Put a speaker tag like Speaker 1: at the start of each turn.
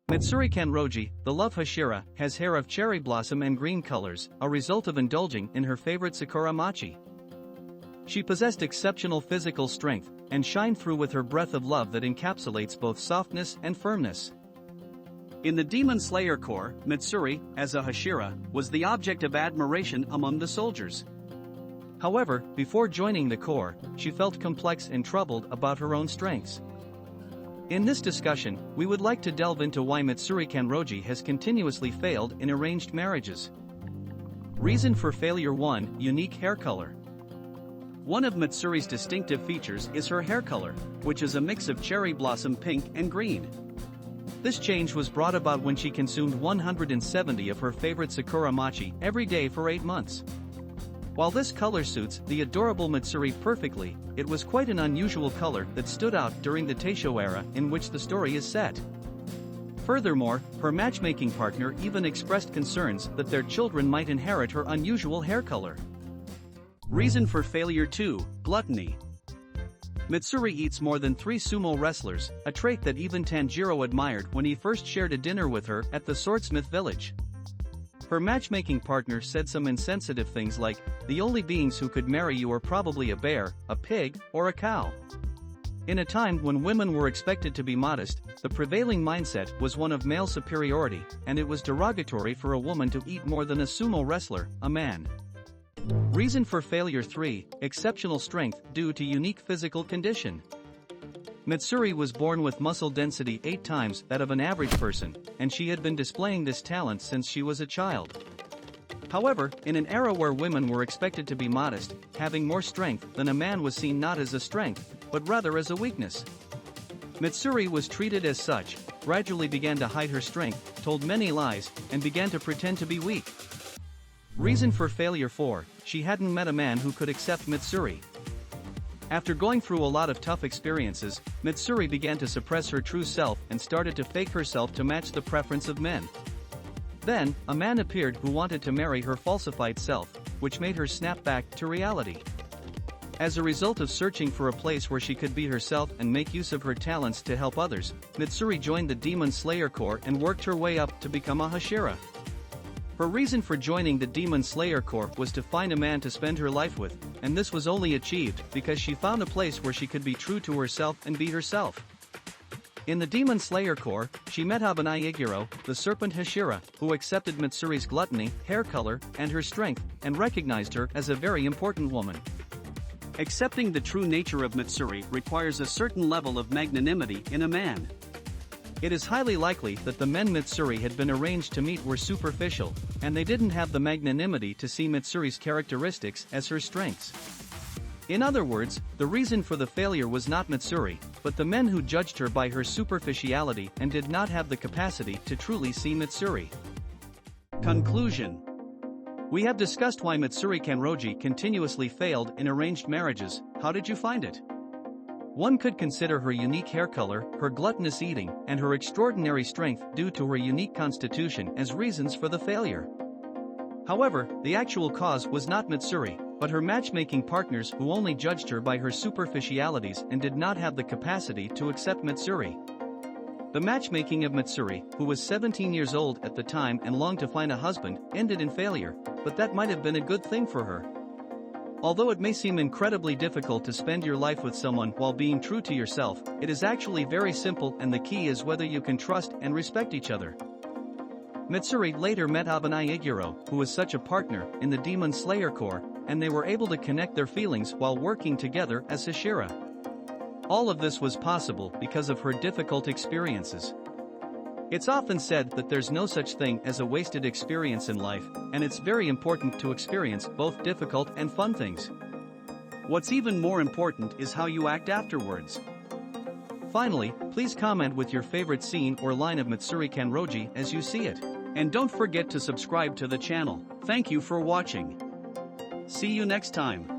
Speaker 1: Mitsuri Kanroji, the Love Hashira, has hair of cherry blossom and green colors, a result of indulging in her favorite Sakura Mochi. She possessed exceptional physical strength, and shined through with her breath of love that encapsulates both softness and firmness. In the Demon Slayer Corps, Mitsuri, as a Hashira, was the object of admiration among the soldiers. However, before joining the Corps, she felt complex and troubled about her own strengths. In this discussion, we would like to delve into why Mitsuri Kanroji has continuously failed in arranged marriages. Reason for failure 1. Unique hair color. One of Mitsuri's distinctive features is her hair color, which is a mix of cherry blossom pink and green. This change was brought about when she consumed 170 of her favorite Sakura Mochi every day for 8 months. While this color suits the adorable Mitsuri perfectly, it was quite an unusual color that stood out during the Taisho era in which the story is set. Furthermore, her matchmaking partner even expressed concerns that their children might inherit her unusual hair color. Reason for failure 2. Gluttony. Mitsuri eats more than 3 sumo wrestlers, a trait that even Tanjiro admired when he first shared a dinner with her at the swordsmith village. Her matchmaking partner said some insensitive things like, "The only beings who could marry you are probably a bear, a pig, or a cow." In a time when women were expected to be modest, the prevailing mindset was one of male superiority, and it was derogatory for a woman to eat more than a sumo wrestler, a man. Reason for failure 3. Exceptional strength due to unique physical condition. Mitsuri was born with muscle density 8 times that of an average person, and she had been displaying this talent since she was a child. However, in an era where women were expected to be modest, having more strength than a man was seen not as a strength, but rather as a weakness. Mitsuri was treated as such, gradually began to hide her strength, told many lies, and began to pretend to be weak. Reason for failure 4. She hadn't met a man who could accept Mitsuri. After going through a lot of tough experiences, Mitsuri began to suppress her true self and started to fake herself to match the preference of men. Then, a man appeared who wanted to marry her falsified self, which made her snap back to reality. As a result of searching for a place where she could be herself and make use of her talents to help others, Mitsuri joined the Demon Slayer Corps and worked her way up to become a Hashira. Her reason for joining the Demon Slayer Corps was to find a man to spend her life with, and this was only achieved because she found a place where she could be true to herself and be herself. In the Demon Slayer Corps, she met Habanai Iguro, the Serpent Hashira, who accepted Mitsuri's gluttony, hair color, and her strength, and recognized her as a very important woman. Accepting the true nature of Mitsuri requires a certain level of magnanimity in a man. It is highly likely that the men Mitsuri had been arranged to meet were superficial, and they didn't have the magnanimity to see Mitsuri's characteristics as her strengths. In other words, the reason for the failure was not Mitsuri, but the men who judged her by her superficiality and did not have the capacity to truly see Mitsuri. Conclusion. We have discussed why Mitsuri Kanroji continuously failed in arranged marriages. How did you find it? One could consider her unique hair color, her gluttonous eating, and her extraordinary strength due to her unique constitution as reasons for the failure. However, the actual cause was not Mitsuri, but her matchmaking partners who only judged her by her superficialities and did not have the capacity to accept Mitsuri. The matchmaking of Mitsuri, who was 17 years old at the time and longed to find a husband, ended in failure, but that might have been a good thing for her. Although it may seem incredibly difficult to spend your life with someone while being true to yourself, it is actually very simple, and the key is whether you can trust and respect each other. Mitsuri later met Habanai Iguro, who was such a partner, in the Demon Slayer Corps, and they were able to connect their feelings while working together as Hashira. All of this was possible because of her difficult experiences. It's often said that there's no such thing as a wasted experience in life, and it's very important to experience both difficult and fun things. What's even more important is how you act afterwards. Finally, please comment with your favorite scene or line of Mitsuri Kanroji as you see it. And don't forget to subscribe to the channel. Thank you for watching. See you next time.